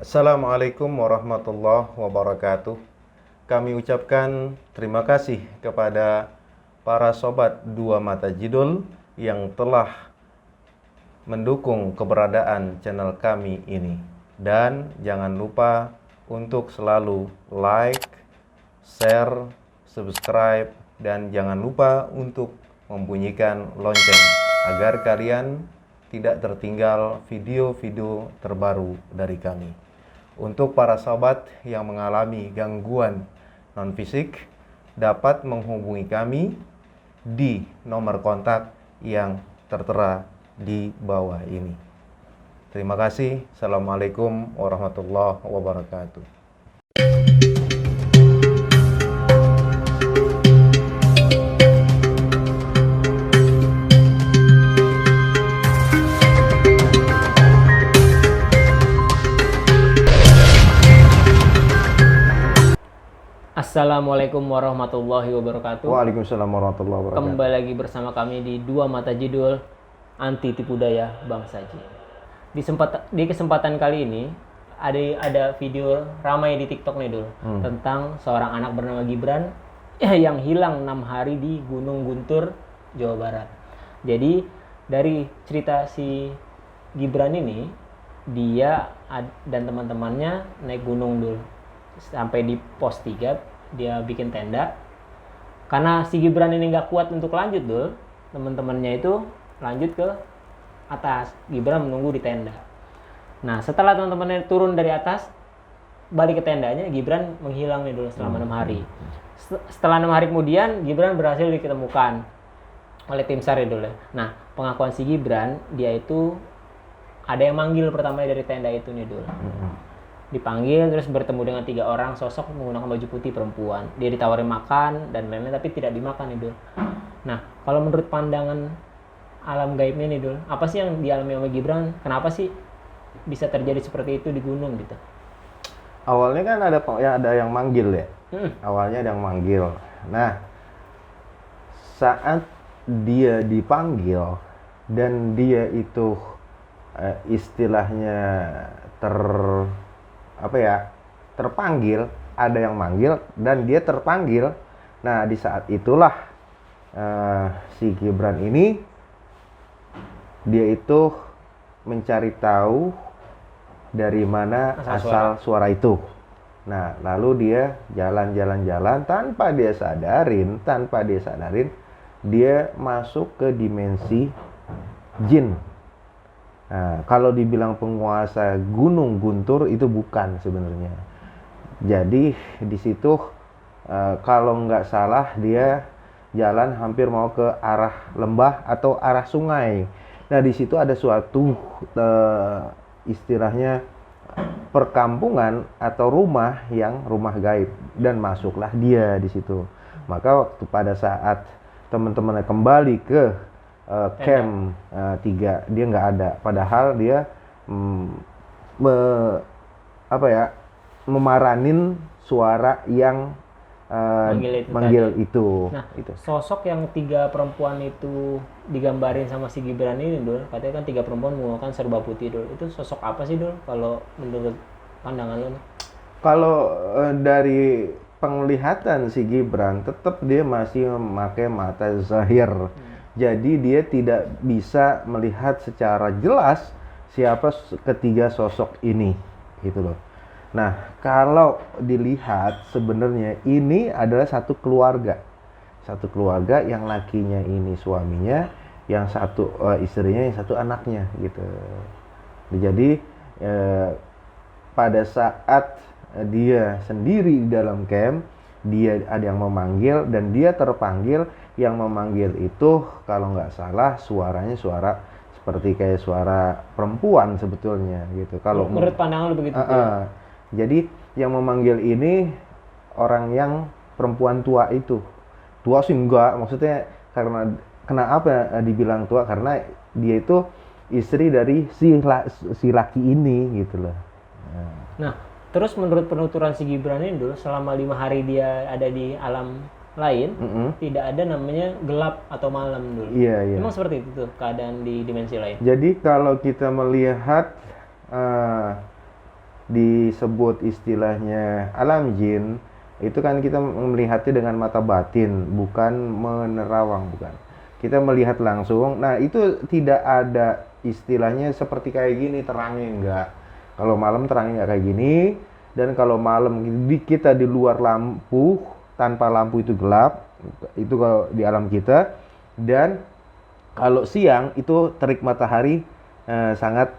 Assalamualaikum warahmatullahi wabarakatuh. Kami ucapkan terima kasih kepada para sobat Dua Mata Jidul yang telah mendukung keberadaan channel kami ini. Dan jangan lupa untuk selalu like, share, subscribe, dan jangan lupa untuk membunyikan lonceng agar kalian tidak tertinggal video-video terbaru dari kami. Untuk para sahabat yang mengalami gangguan non-fisik, dapat menghubungi kami di nomor kontak yang tertera di bawah ini. Terima kasih. Assalamualaikum warahmatullahi wabarakatuh. Assalamualaikum warahmatullahi wabarakatuh. Waalaikumsalam warahmatullahi wabarakatuh. Kembali lagi bersama kami di Dua Mata Jidul Anti Tipu Daya Bangsa Jin. Di kesempatan kali ini ada video ramai di TikTok nih Dul, tentang seorang anak bernama Gibran yang hilang 6 hari di Gunung Guntur, Jawa Barat. Jadi dari cerita si Gibran ini, dia dan teman-temannya naik gunung Dul. Sampai di pos 3 dia bikin tenda. Karena si Gibran ini nggak kuat untuk lanjut Dul, teman-temannya itu lanjut ke atas. Gibran menunggu di tenda. Nah setelah teman-temannya turun dari atas, balik ke tendanya, Gibran menghilang nih Dul selama 6 hari. Setelah 6 hari kemudian, Gibran berhasil ditemukan oleh tim SAR ya Dul. Nah pengakuan si Gibran, dia itu ada yang manggil pertama dari tenda itu nih Dul. Dipanggil terus bertemu dengan 3 orang sosok menggunakan baju putih perempuan. Dia ditawarin makan dan lain-lain tapi tidak dimakan nih Dul. Nah kalau menurut pandangan alam gaibnya nih Dul, apa sih yang dialami oleh Gibran? Kenapa sih bisa terjadi seperti itu di gunung gitu? Awalnya kan ada yang manggil ya. Awalnya ada yang manggil. Nah, saat dia dipanggil dan dia itu istilahnya terpanggil, ada yang manggil dan dia terpanggil. Nah, di saat itulah si Gibran ini dia itu mencari tahu dari mana asal suara itu. Nah, lalu dia jalan-jalan tanpa dia sadarin, dia masuk ke dimensi jin. Nah, kalau dibilang penguasa Gunung Guntur itu bukan sebenarnya. Jadi di situ kalau nggak salah dia jalan hampir mau ke arah lembah atau arah sungai. Nah di situ ada suatu istilahnya perkampungan atau rumah gaib dan masuklah dia di situ. Maka waktu pada saat teman-temannya kembali ke camp 3, dia nggak ada. Padahal dia memaranin suara yang manggil itu. Nah, sosok yang 3 perempuan itu digambarin sama si Gibran ini Dul, katanya kan 3 perempuan menggunakan serba putih Dul. Itu sosok apa sih Dul kalau menurut pandangan lo? Kalau dari penglihatan si Gibran, tetap dia masih memakai mata zahir. Jadi dia tidak bisa melihat secara jelas siapa ketiga sosok ini, gitu loh. Nah, kalau dilihat sebenarnya ini adalah satu keluarga yang lakinya ini suaminya, yang satu istrinya, yang satu anaknya, gitu. Jadi pada saat dia sendiri di dalam camp, dia ada yang memanggil dan dia terpanggil. Yang memanggil itu kalau nggak salah suaranya suara seperti kayak suara perempuan sebetulnya gitu. Kalau menurut pandangan lu begitu? Jadi yang memanggil ini orang yang perempuan tua itu. Tua sih enggak, maksudnya karena kenapa dibilang tua, karena dia itu istri dari si laki ini gitu loh. Nah, terus menurut penuturan si Gibran ini dulu selama 5 hari dia ada di alam lain, tidak ada namanya gelap atau malam dulu. Iya. Memang seperti itu tuh keadaan di dimensi lain. Jadi kalau kita melihat disebut istilahnya alam jin, itu kan kita melihatnya dengan mata batin, bukan menerawang, bukan. Kita melihat langsung. Nah, itu tidak ada istilahnya seperti kayak gini terangnya, enggak. Kalau malam terangnya enggak kayak gini, dan kalau malam kita di luar lampu, tanpa lampu itu gelap, itu kalau di alam kita. Dan kalau siang itu terik matahari sangat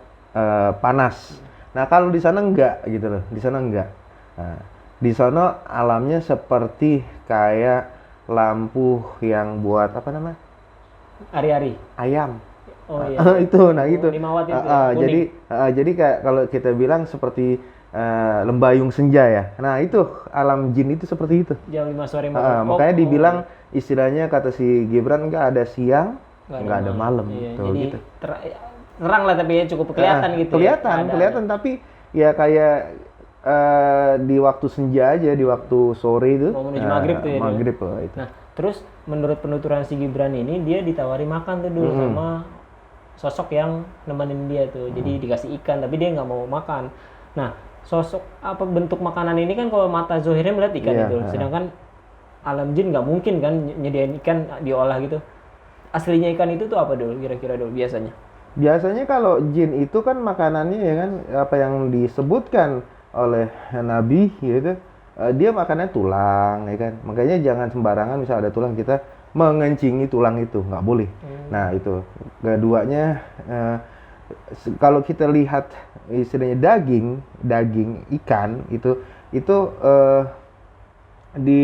panas. Nah, kalau di sana enggak gitu loh, di sana enggak. Nah, di sana alamnya seperti kayak lampu yang buat apa namanya? Ari-ari. Ayam. Oh iya. Itu, nah itu. 5 watt itu ya, kuning. Jadi kayak kalau kita bilang seperti lembayung senja ya. Nah, itu alam jin itu seperti itu. Jam 5 sore malam. Makanya dibilang istilahnya kata si Gibran nggak ada siang, Nggak nggak ada malam. Iya, Tuh, jadi gitu. terang lah tapi ya cukup kelihatan gitu. Kelihatan, tapi ya kayak di waktu senja aja, di waktu sore itu. Mau menuju maghrib tuh ya. Maghrib itu. Nah, terus menurut penuturan si Gibran ini dia ditawari makan tuh dulu sama sosok yang nemenin dia tuh. Jadi dikasih ikan tapi dia nggak mau makan. Nah, sosok apa bentuk makanan ini kan kalau mata zohirnya melihat ikan itu. Sedangkan alam jin nggak mungkin kan nyediain ikan diolah gitu. Aslinya ikan itu tuh apa dulu kira-kira dulu biasanya? Biasanya kalau jin itu kan makanannya ya kan apa yang disebutkan oleh Nabi gitu. Dia makannya tulang ya kan. Makanya jangan sembarangan misal ada tulang kita mengencingi tulang itu, nggak boleh. Nah, itu. Keduanya kalau kita lihat istilahnya daging ikan itu di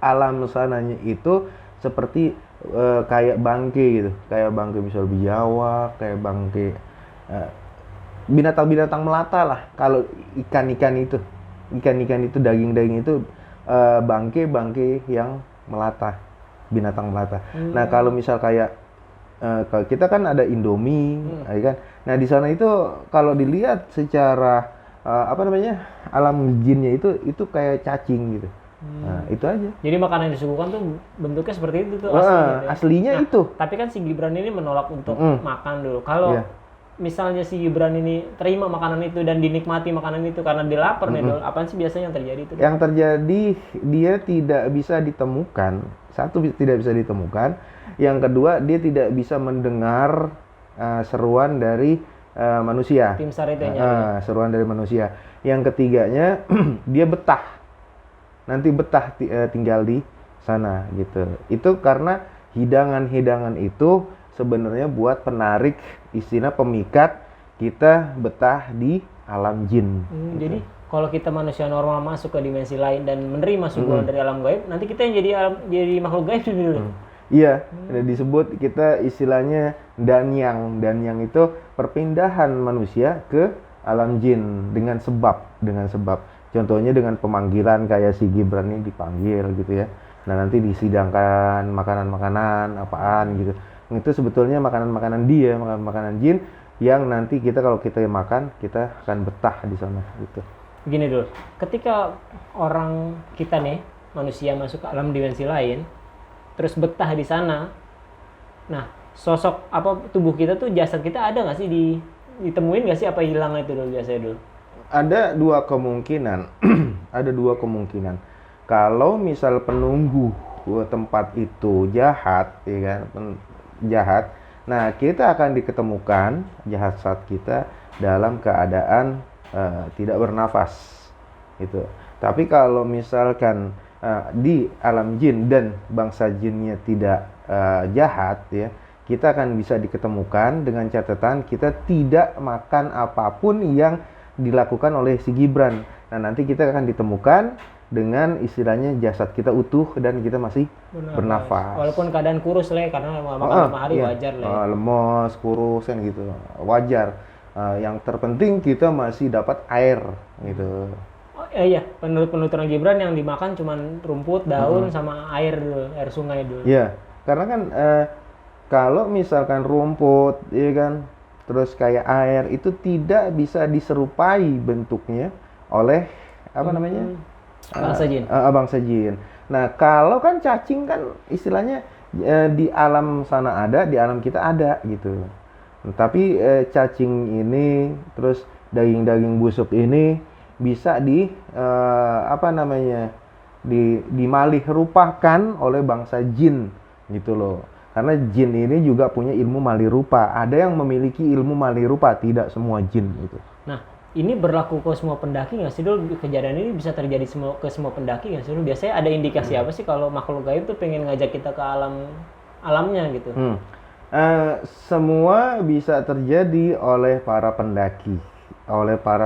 alam sananya itu seperti kayak bangke gitu, kayak bangke misal biawak, kayak bangke binatang-binatang melata lah. Kalau ikan-ikan itu daging-daging itu bangke yang melata, binatang melata. Nah, kalau misal kayak kalau kita kan ada Indomie, ya kan. Nah, di sana itu kalau dilihat secara apa namanya alam jinnya itu kayak cacing gitu. Nah, itu aja. Jadi makanan yang disuguhkan tuh bentuknya seperti itu tuh aslinya. Aslinya Nah, itu. Tapi kan si Gibran ini menolak untuk makan dulu. Kalau misalnya si Gibran ini terima makanan itu dan dinikmati makanan itu karena dia lapar nih dul, apaan sih biasanya yang terjadi itu? Yang terjadi dia tidak bisa ditemukan. Satu, tidak bisa ditemukan. Yang kedua, dia tidak bisa mendengar seruan dari manusia. Tim SAR itu yang nyari. Seruan dari manusia. Yang ketiganya dia betah. Nanti betah tinggal di sana gitu. Itu karena hidangan-hidangan itu sebenarnya buat penarik, istilah pemikat kita betah di alam jin. Gitu. Jadi kalau kita manusia normal masuk ke dimensi lain dan menerima suguhan dari alam gaib, nanti kita yang jadi makhluk gaib dulu. Iya, disebut kita istilahnya danyang. Danyang itu perpindahan manusia ke alam jin dengan sebab. Contohnya dengan pemanggilan kayak si Gibran ini dipanggil gitu ya. Nah, nanti disidangkan makanan-makanan apaan gitu. Itu sebetulnya makanan-makanan dia, makanan-makanan jin yang nanti kalau kita makan, kita akan betah di sana gitu. Gini dulu, ketika orang kita nih, manusia masuk ke alam dimensi lain, terus betah di sana, nah sosok apa tubuh kita tuh jasad kita ada nggak sih ditemuin nggak sih apa hilang itu dulu biasanya dulu? Ada dua kemungkinan. Kalau misal penunggu tempat itu jahat, ya kan, jahat. Nah, kita akan diketemukan jasad kita dalam keadaan tidak bernafas, gitu. Tapi kalau misalkan di alam jin dan bangsa jinnya tidak jahat, ya, kita akan bisa diketemukan dengan catatan kita tidak makan apapun yang dilakukan oleh si Gibran. Nah, nanti kita akan ditemukan dengan istilahnya jasad kita utuh dan kita masih bernafas. Walaupun keadaan kurus lah karena makan 5 hari wajar lah. Lemes, kurus kan gitu. Wajar. Yang terpenting kita masih dapat air gitu. Oh iya, menurut penuturan Gibran yang dimakan cuman rumput, daun sama air sungai dulu. Iya, karena kan kalau misalkan rumput, ya kan, terus kayak air itu tidak bisa diserupai bentuknya oleh apa namanya bangsa jin. Bangsa jin. Nah, kalau kan cacing kan istilahnya di alam sana ada, di alam kita ada gitu. Tapi cacing ini terus daging-daging busuk ini bisa dimalih rupakan oleh bangsa jin gitu loh. Karena jin ini juga punya ilmu malih rupa. Ada yang memiliki ilmu malih rupa, tidak semua jin gitu. Nah, ini berlaku ke semua pendaki nggak sih Dul? Kejadian ini bisa terjadi ke semua pendaki nggak sih Dul? Biasanya ada indikasi apa sih kalau makhluk gaib tuh pengen ngajak kita ke alamnya gitu? Semua bisa terjadi oleh para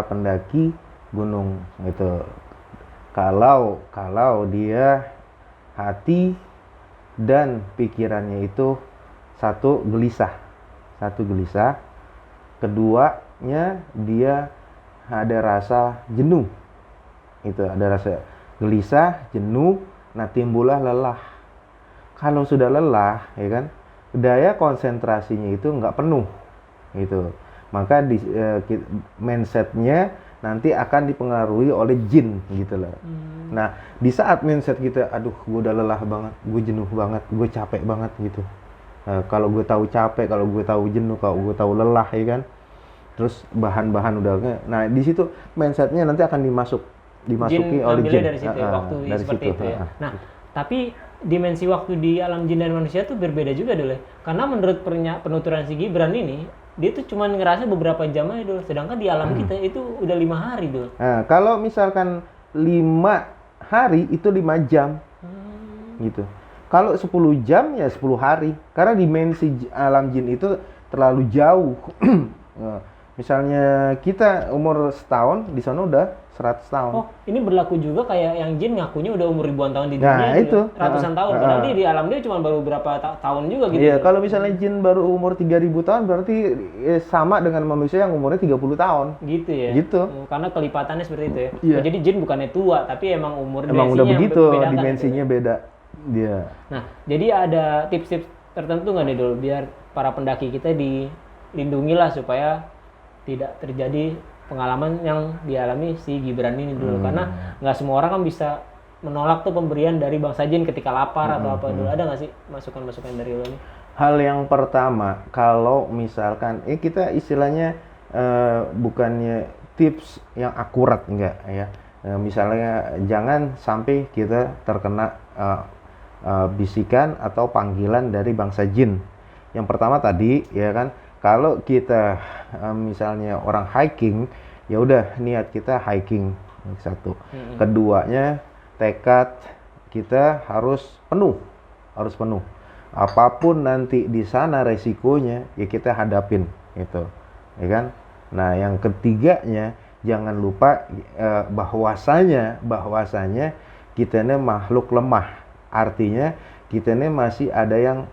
pendaki gunung gitu. Kalau dia hati dan pikirannya itu satu gelisah, keduanya dia ada rasa jenuh, itu ada rasa gelisah, jenuh, nah timbullah lelah. Kalau sudah lelah, ya kan, daya konsentrasinya itu nggak penuh, gitu. Maka mindsetnya nanti akan dipengaruhi oleh jin, gitu loh. Nah, di saat mindset kita, aduh, gue udah lelah banget, gue jenuh banget, gue capek banget, gitu. Kalau gue tahu capek, kalau gue tahu jenuh, kalau gue tahu lelah, ya kan. Terus bahan-bahan udah, nah di situ mindsetnya nanti akan dimasuki oleh jin dari situ ya, waktu dari seperti situ. itu ya. Nah, tapi dimensi waktu di alam jin dan manusia tuh berbeda juga dulu. Karena menurut penuturan si Gibran ini, dia tuh cuma ngerasa beberapa jam aja dulu. Sedangkan di alam kita itu udah 5 hari dulu. Nah, kalau misalkan 5 hari itu 5 jam, gitu. Kalau 10 jam ya 10 hari. Karena dimensi alam jin itu terlalu jauh. Misalnya kita umur setahun, di sana udah 100 tahun. Oh, ini berlaku juga kayak yang jin ngakunya udah umur ribuan tahun di Nah, dunia itu. ratusan tahun. Padahal dia di alam dia cuma baru berapa tahun juga gitu. Iya, kalau misalnya jin baru umur 3000 tahun berarti sama dengan manusia yang umurnya 30 tahun. Gitu ya. Gitu. Karena kelipatannya seperti itu ya. Iya. Oh, jadi jin bukannya tua, tapi emang umur Emang udah begitu, dimensinya gitu. beda. Dia. Nah, jadi ada tips-tips tertentu nggak nih dulu biar para pendaki kita dilindungi lah supaya tidak terjadi pengalaman yang dialami si Gibran ini dulu. Karena nggak semua orang kan bisa menolak tuh pemberian dari bangsa jin ketika lapar atau apa dulu. Ada nggak sih masukan-masukan dari lo nih? Hal yang pertama, kalau misalkan kita istilahnya bukannya tips yang akurat, enggak ya. Misalnya jangan sampai kita terkena bisikan atau panggilan dari bangsa jin. Yang pertama tadi ya kan, kalau kita misalnya orang hiking, ya udah niat kita hiking, satu. Keduanya, tekad kita harus penuh. Apapun nanti di sana resikonya, ya kita hadapin gitu. Ya kan? Nah, yang ketiganya, jangan lupa bahwasanya kita ini makhluk lemah. Artinya kita ini masih ada yang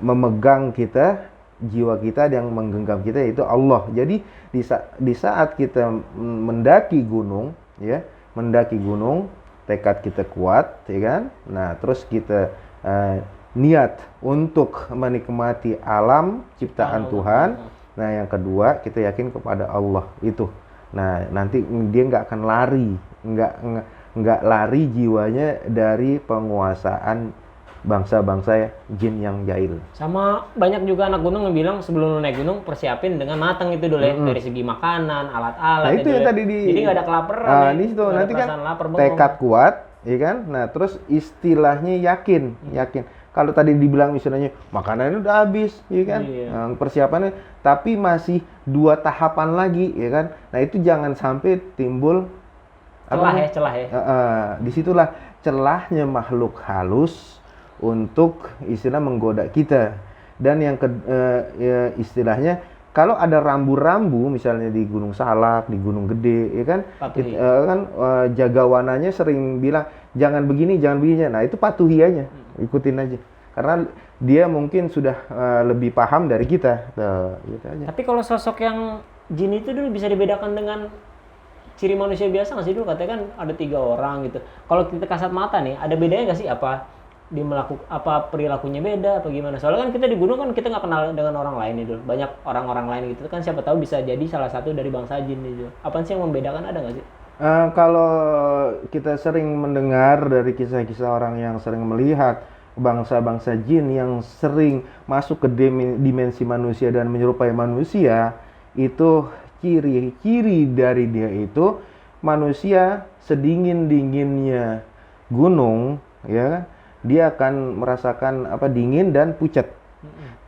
memegang kita, jiwa kita yang menggenggam kita, yaitu Allah. Jadi di saat kita mendaki gunung, tekad kita kuat, ya kan? Nah, terus kita niat untuk menikmati alam ciptaan Tuhan. Nah, yang kedua kita yakin kepada Allah itu. Nah, nanti dia nggak akan lari, nggak lari jiwanya dari penguasaan bangsa-bangsa jin yang jahil. Sama banyak juga anak gunung yang bilang sebelum lu naik gunung persiapin dengan matang itu dulu ya, dari segi makanan, alat-alat. Nah, itu yang tadi jadi nggak ada kelaparan. Nah, di situ nanti kan tekad kuat, ya kan? Nah, terus istilahnya yakin. Kalau tadi dibilang misalnya makanannya udah habis, ya kan? Nah, persiapannya, tapi masih 2 tahapan lagi, ya kan? Nah, itu jangan sampai timbul celah ya. Disitulah celahnya makhluk halus untuk istilah menggoda kita. Dan yang istilahnya kalau ada rambu-rambu misalnya di Gunung Salak, di Gunung Gede, ya kan, jagawananya sering bilang jangan begini. Nah, itu patuhi aja, ikutin aja. Karena dia mungkin sudah lebih paham dari kita. Gitu aja. Tapi kalau sosok yang jin itu dulu bisa dibedakan dengan ciri manusia biasa nggak sih dulu? Katanya kan ada 3 orang gitu. Kalau kita kasat mata nih, ada bedanya nggak sih? Apa perilakunya beda apa gimana? Soalnya kan kita di gunung kan kita nggak kenal dengan orang lain nih dulu. Banyak orang-orang lain gitu kan, siapa tahu bisa jadi salah satu dari bangsa jin gitu. Apa sih yang membedakan, ada nggak sih? Kalau kita sering mendengar dari kisah-kisah orang yang sering melihat bangsa-bangsa jin yang sering masuk ke dimensi manusia dan menyerupai manusia, itu ciri-ciri dari dia itu manusia sedingin-dinginnya gunung, ya, dia akan merasakan dingin dan pucat.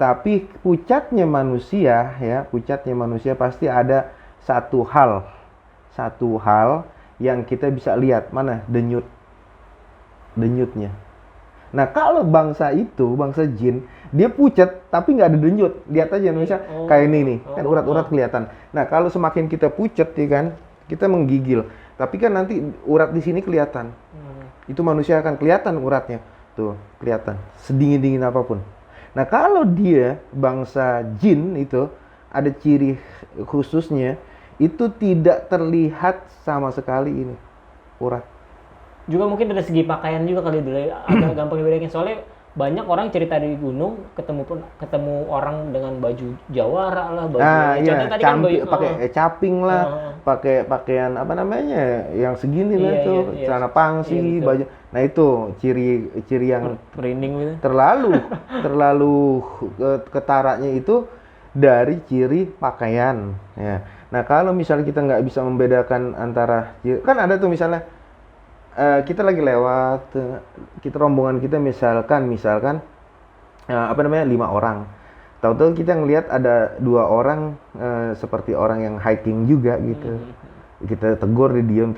Tapi pucatnya manusia, ya, pucatnya manusia pasti ada satu hal yang kita bisa lihat, mana denyutnya. Nah, kalau bangsa jin, dia pucat tapi nggak ada denyut. Lihat aja Indonesia kayak ini nih, kan urat-urat kelihatan. Nah, kalau semakin kita pucat, ya kan, kita menggigil. Tapi kan nanti urat di sini kelihatan. Itu manusia akan kelihatan uratnya. Tuh, kelihatan. Sedingin-dingin apapun. Nah, kalau dia bangsa jin itu ada ciri khususnya, itu tidak terlihat sama sekali ini urat. Juga mungkin dari segi pakaian juga kali dulu, agak gampang dibedakin, soalnya banyak orang cerita di gunung ketemu orang dengan baju jawara lah, baju iya, tadi kan baju pakai caping lah, pakai pakaian yang segini lah tuh, celana pangsi, baju. Nah, itu ciri yang merinding gitu. Terlalu ketaraknya itu dari ciri pakaian, ya. Nah, kalau misalnya kita nggak bisa membedakan antara, kan ada tuh misalnya kita lagi lewat, rombongan kita misalkan 5 orang. Tahu-tahu kita ngelihat ada 2 orang seperti orang yang hiking juga gitu. Kita tegur, dia diam.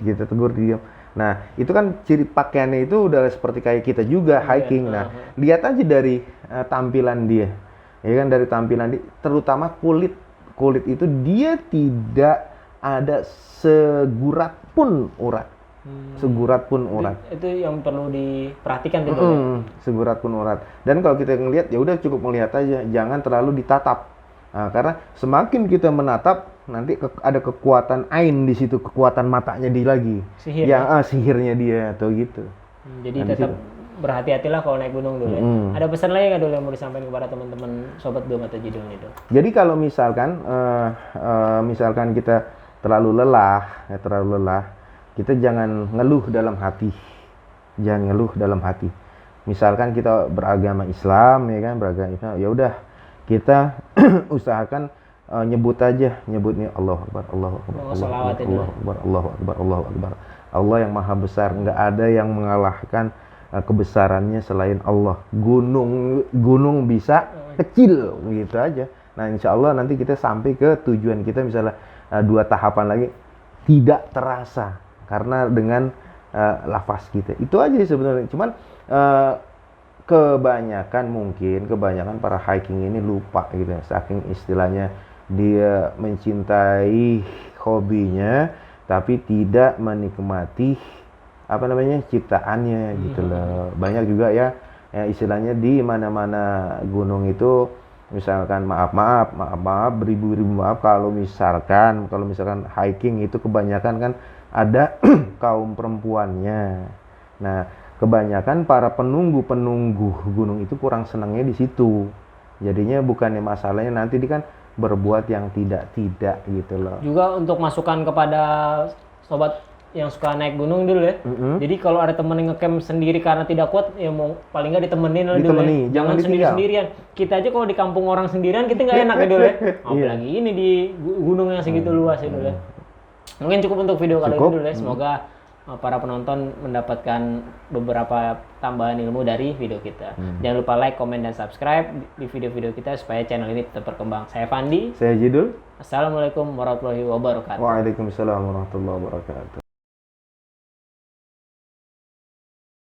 Nah, itu kan ciri pakaiannya itu udah seperti kayak kita juga hiking. Nah, lihat aja dari tampilan dia. Ya kan, dari tampilan dia, terutama kulit itu dia tidak ada segurat pun urat. Segurat pun urat. Itu yang perlu diperhatikan gitu. Segurat pun urat. Dan kalau kita ngelihat, ya udah cukup melihat aja, jangan terlalu ditatap. Nah, karena semakin kita menatap, nanti ada kekuatan ain di situ, kekuatan matanya dia lagi. Sihirnya dia atau gitu. Jadi tetap berhati-hatilah kalau naik gunung dulu. Ada pesan lagi nggak dulu yang mau disampaikan kepada teman-teman sobat Dua Mata Jidul itu? Jadi kalau misalkan kita terlalu lelah, kita jangan ngeluh dalam hati. Misalkan kita beragama Islam, ya kan, ya udah kita usahakan nyebutnya Allahu Akbar, Allahu Akbar, Allahu Akbar. Allah yang maha besar, nggak ada yang mengalahkan kebesarannya selain Allah. Gunung bisa kecil, gitu aja. Nah, insya Allah nanti kita sampai ke tujuan kita, misalnya 2 tahapan lagi tidak terasa. Karena dengan lafaz kita itu aja sebenarnya. Cuman kebanyakan para hiking ini lupa gitu ya, saking istilahnya dia mencintai hobinya tapi tidak menikmati ciptaannya gitu loh. Banyak juga ya istilahnya di mana-mana gunung itu, misalkan maaf beribu-ribu maaf kalau misalkan hiking itu kebanyakan kan ada kaum perempuannya. Nah, kebanyakan para penunggu gunung itu kurang senangnya di situ. Jadinya bukannya masalahnya nanti dia kan berbuat yang tidak gitu loh. Juga untuk masukan kepada sobat yang suka naik gunung dulu ya. Jadi kalau ada temen yang ngecamp sendiri karena tidak kuat, ya mau paling nggak ditemenin lah dulu ya. Jangan sendirian. Kita aja kalau di kampung orang sendirian kita nggak enak ya dulu ya. Apalagi ini di gunung yang segitu luas ya dulu ya. Mungkin cukup untuk video kali ini dulu ya. Semoga para penonton mendapatkan beberapa tambahan ilmu dari video kita. Jangan lupa like, komen, dan subscribe di video-video kita supaya channel ini tetap berkembang. Saya Fandi. Saya Jidul. Assalamualaikum warahmatullahi wabarakatuh. Waalaikumsalam warahmatullahi wabarakatuh.